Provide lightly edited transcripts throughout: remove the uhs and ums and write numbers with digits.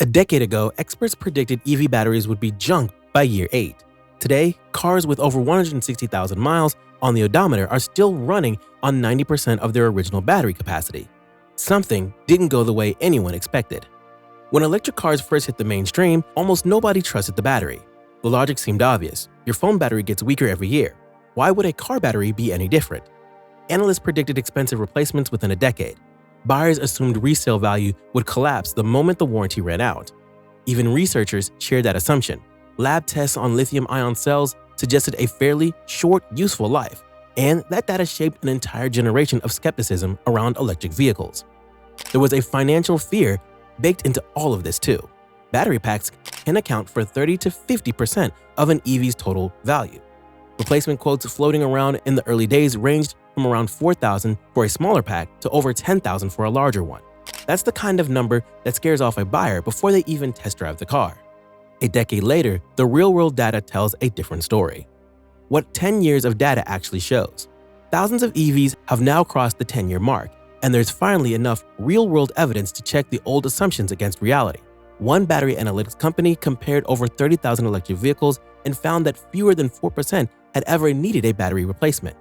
A decade ago, experts predicted EV batteries would be junk by year 8. Today, cars with over 160,000 miles on the odometer are still running on 90% of their original battery capacity. Something didn't go the way anyone expected. When electric cars first hit the mainstream, almost nobody trusted the battery. The logic seemed obvious. Your phone battery gets weaker every year. Why would a car battery be any different? Analysts predicted expensive replacements within a decade. Buyers assumed resale value would collapse the moment the warranty ran out. Even researchers shared that assumption. Lab tests on lithium-ion cells suggested a fairly short, useful life, and that data shaped an entire generation of skepticism around electric vehicles. There was a financial fear baked into all of this too. Battery packs can account for 30 to 50% of an EV's total value. Replacement quotes floating around in the early days ranged from around $4,000 for a smaller pack to over $10,000 for a larger one. That's the kind of number that scares off a buyer before they even test drive the car. A decade later, the real-world data tells a different story. What 10 years of data actually shows. Thousands of EVs have now crossed the 10-year mark, and there's finally enough real-world evidence to check the old assumptions against reality. One battery analytics company compared over 30,000 electric vehicles and found that fewer than 4% had ever needed a battery replacement.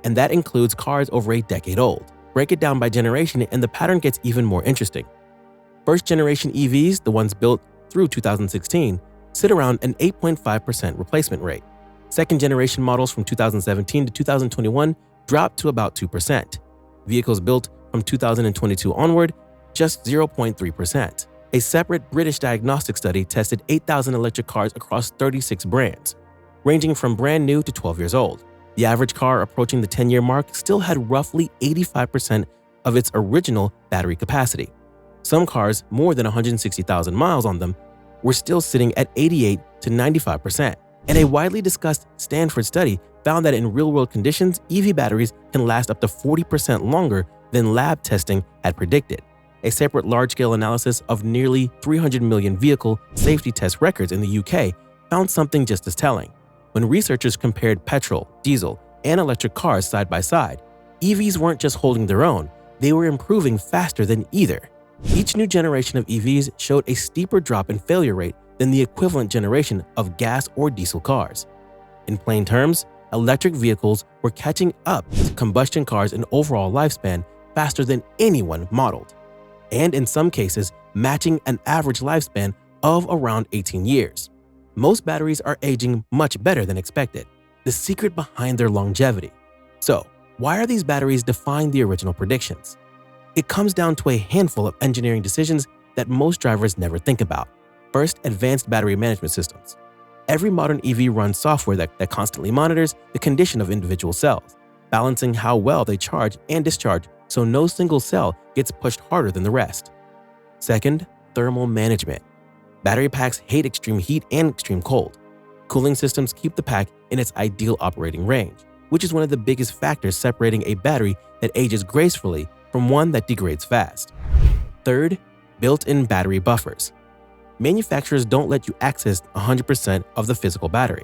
And that includes cars over a decade old. Break it down by generation and the pattern gets even more interesting. First-generation EVs, the ones built through 2016, sit around an 8.5% replacement rate. Second-generation models from 2017 to 2021 dropped to about 2%. Vehicles built from 2022 onward, just 0.3%. A separate British diagnostic study tested 8,000 electric cars across 36 brands, ranging from brand new to 12 years old. The average car approaching the 10-year mark still had roughly 85% of its original battery capacity. Some cars, more than 160,000 miles on them, were still sitting at 88 to 95%. And a widely discussed Stanford study found that in real-world conditions, EV batteries can last up to 40% longer than lab testing had predicted. A separate large-scale analysis of nearly 300 million vehicle safety test records in the UK found something just as telling. When researchers compared petrol, diesel, and electric cars side by side, EVs weren't just holding their own, they were improving faster than either. Each new generation of EVs showed a steeper drop in failure rate than the equivalent generation of gas or diesel cars. In plain terms, electric vehicles were catching up to combustion cars in overall lifespan faster than anyone modeled, and in some cases, matching an average lifespan of around 18 years. Most batteries are aging much better than expected, the secret behind their longevity. So, why are these batteries defying the original predictions? It comes down to a handful of engineering decisions that most drivers never think about. First, advanced battery management systems. Every modern EV runs software that constantly monitors the condition of individual cells, balancing how well they charge and discharge so no single cell gets pushed harder than the rest. Second, thermal management. Battery packs hate extreme heat and extreme cold. Cooling systems keep the pack in its ideal operating range, which is one of the biggest factors separating a battery that ages gracefully from one that degrades fast. Third, built-in battery buffers. Manufacturers don't let you access 100% of the physical battery.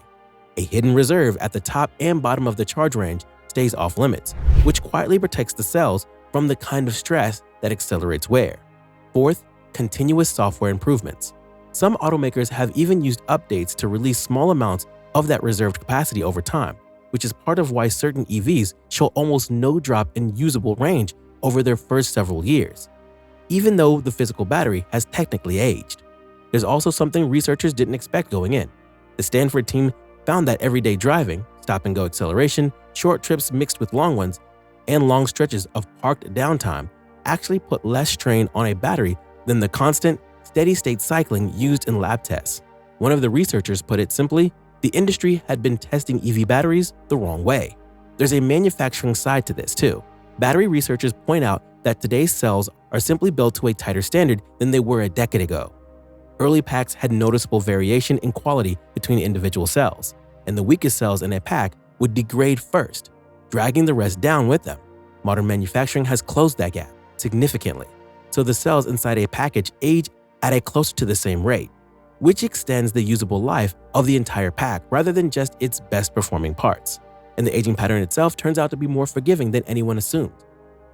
A hidden reserve at the top and bottom of the charge range stays off limits, which quietly protects the cells from the kind of stress that accelerates wear. Fourth, continuous software improvements. Some automakers have even used updates to release small amounts of that reserved capacity over time, which is part of why certain EVs show almost no drop in usable range over their first several years, even though the physical battery has technically aged. There's also something researchers didn't expect going in. The Stanford team found that everyday driving, stop-and-go acceleration, short trips mixed with long ones, and long stretches of parked downtime actually put less strain on a battery than the constant, steady-state cycling used in lab tests. One of the researchers put it simply, the industry had been testing EV batteries the wrong way. There's a manufacturing side to this too. Battery researchers point out that today's cells are simply built to a tighter standard than they were a decade ago. Early packs had noticeable variation in quality between individual cells, and the weakest cells in a pack would degrade first, dragging the rest down with them. Modern manufacturing has closed that gap significantly, so the cells inside a package age at a close to the same rate, which extends the usable life of the entire pack rather than just its best performing parts. And the aging pattern itself turns out to be more forgiving than anyone assumed.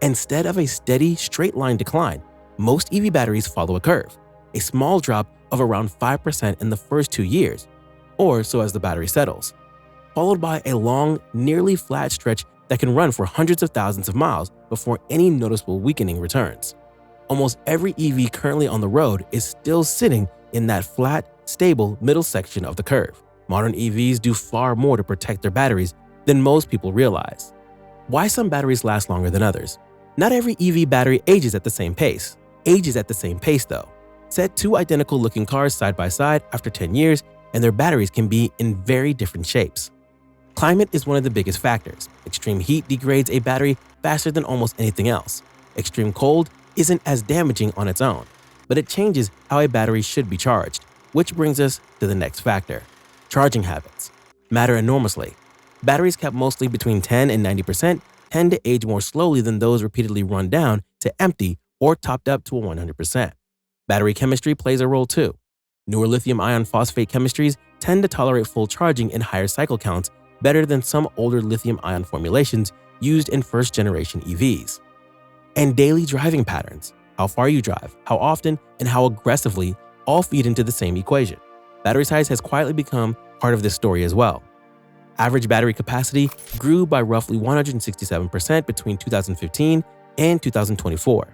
Instead of a steady, straight line decline, most EV batteries follow a curve. a small drop of around 5% in the first 2 years, or so as the battery settles, followed by a long, nearly flat stretch that can run for hundreds of thousands of miles before any noticeable weakening returns. Almost every EV currently on the road is still sitting in that flat, stable middle section of the curve. Modern EVs do far more to protect their batteries than most people realize. Why some batteries last longer than others? Not every EV battery ages at the same pace. Though. Set two identical-looking cars side by side after 10 years, and their batteries can be in very different shapes. Climate is one of the biggest factors. Extreme heat degrades a battery faster than almost anything else. Extreme cold isn't as damaging on its own, but it changes how a battery should be charged, which brings us to the next factor. Charging habits matter enormously. Batteries kept mostly between 10 and 90% tend to age more slowly than those repeatedly run down to empty or topped up to 100%. Battery chemistry plays a role too. Newer lithium iron phosphate chemistries tend to tolerate full charging and higher cycle counts better than some older lithium ion formulations used in first-generation EVs. And daily driving patterns, how far you drive, how often, and how aggressively all feed into the same equation. Battery size has quietly become part of this story as well. Average battery capacity grew by roughly 167% between 2015 and 2024.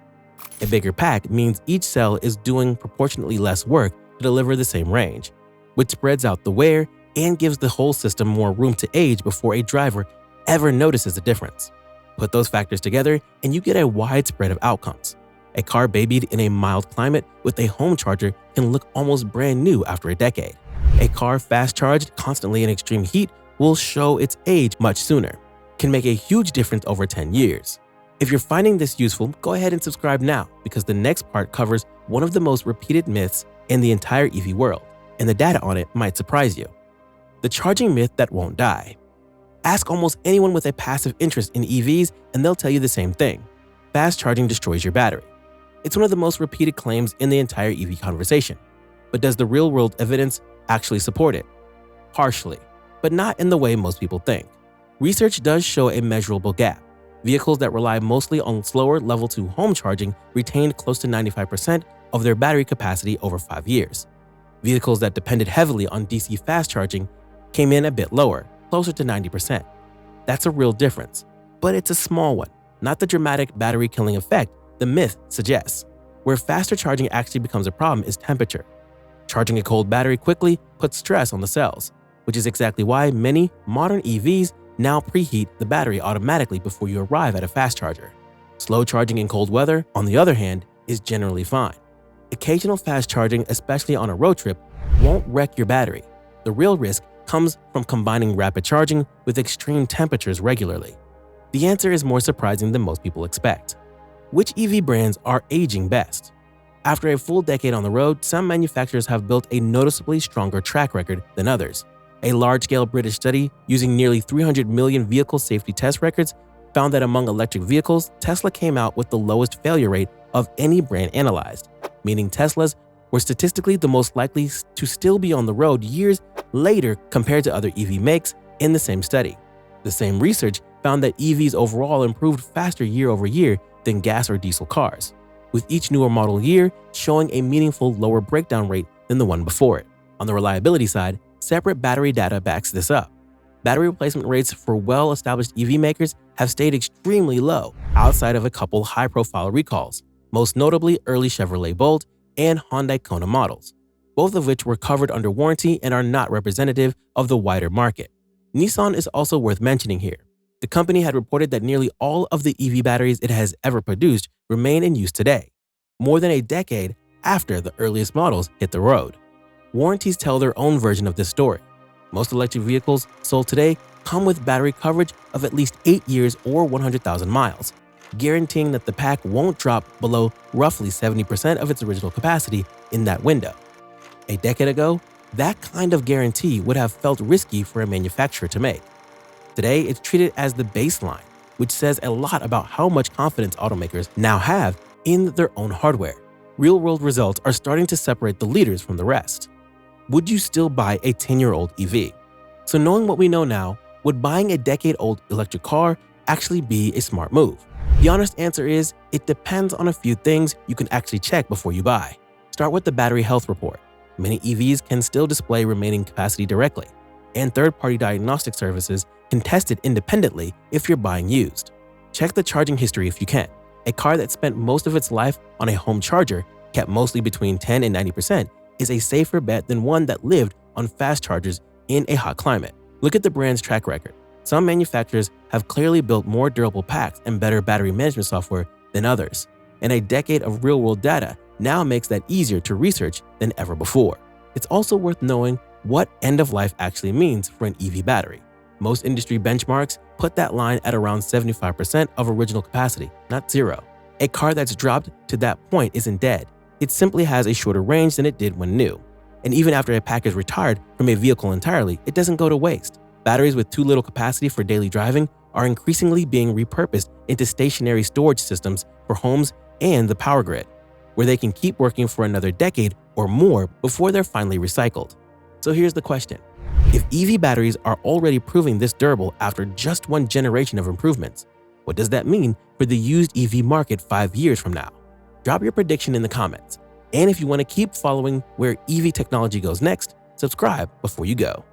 A bigger pack means each cell is doing proportionately less work to deliver the same range, which spreads out the wear and gives the whole system more room to age before a driver ever notices a difference. Put those factors together and you get a wide spread of outcomes. A car babied in a mild climate with a home charger can look almost brand new after a decade. A car fast-charged constantly in extreme heat will show its age much sooner, can make a huge difference over 10 years. If you're finding this useful, go ahead and subscribe now because the next part covers one of the most repeated myths in the entire EV world, and the data on it might surprise you. The charging myth that won't die. Ask almost anyone with a passive interest in EVs and they'll tell you the same thing. Fast charging destroys your battery. It's one of the most repeated claims in the entire EV conversation. But does the real-world evidence actually support it? Partially, but not in the way most people think. Research does show a measurable gap. Vehicles that rely mostly on slower level 2 home charging retained close to 95% of their battery capacity over 5 years. Vehicles that depended heavily on DC fast charging came in a bit lower, closer to 90%. That's a real difference, but it's a small one, not the dramatic battery-killing effect the myth suggests. Where faster charging actually becomes a problem is temperature. Charging a cold battery quickly puts stress on the cells, which is exactly why many modern EVs now preheat the battery automatically before you arrive at a fast charger. Slow charging in cold weather, on the other hand, is generally fine. Occasional fast charging, especially on a road trip, won't wreck your battery. The real risk comes from combining rapid charging with extreme temperatures regularly. The answer is more surprising than most people expect. Which EV brands are aging best? After a full decade on the road, some manufacturers have built a noticeably stronger track record than others. A large-scale British study using nearly 300 million vehicle safety test records found that among electric vehicles, Tesla came out with the lowest failure rate of any brand analyzed, meaning Teslas were statistically the most likely to still be on the road years later compared to other EV makes in the same study. The same research found that EVs overall improved faster year over year than gas or diesel cars, with each newer model year showing a meaningful lower breakdown rate than the one before it. On the reliability side, separate battery data backs this up. Battery replacement rates for well-established EV makers have stayed extremely low outside of a couple high-profile recalls, most notably early Chevrolet Bolt and Hyundai Kona models, both of which were covered under warranty and are not representative of the wider market. Nissan is also worth mentioning here. The company had reported that nearly all of the EV batteries it has ever produced remain in use today, more than a decade after the earliest models hit the road. Warranties tell their own version of this story. Most electric vehicles sold today come with battery coverage of at least 8 years or 100,000 miles, guaranteeing that the pack won't drop below roughly 70% of its original capacity in that window. A decade ago, that kind of guarantee would have felt risky for a manufacturer to make. Today, it's treated as the baseline, which says a lot about how much confidence automakers now have in their own hardware. Real-world results are starting to separate the leaders from the rest. Would you still buy a 10-year-old EV? So knowing what we know now, would buying a decade-old electric car actually be a smart move? The honest answer is, it depends on a few things you can actually check before you buy. Start with the battery health report. Many EVs can still display remaining capacity directly, and third-party diagnostic services can test it independently if you're buying used. Check the charging history if you can. A car that spent most of its life on a home charger, kept mostly between 10 and 90%, is a safer bet than one that lived on fast chargers in a hot climate. Look at the brand's track record. Some manufacturers have clearly built more durable packs and better battery management software than others, and a decade of real-world data now makes that easier to research than ever before. It's also worth knowing what end of life actually means for an EV battery. Most industry benchmarks put that line at around 75% of original capacity, not zero. A car that's dropped to that point isn't dead. It simply has a shorter range than it did when new. And even after a pack is retired from a vehicle entirely, it doesn't go to waste. Batteries with too little capacity for daily driving are increasingly being repurposed into stationary storage systems for homes and the power grid, where they can keep working for another decade or more before they're finally recycled. So here's the question. If EV batteries are already proving this durable after just one generation of improvements, what does that mean for the used EV market 5 years from now? Drop your prediction in the comments. And if you want to keep following where EV technology goes next, subscribe before you go.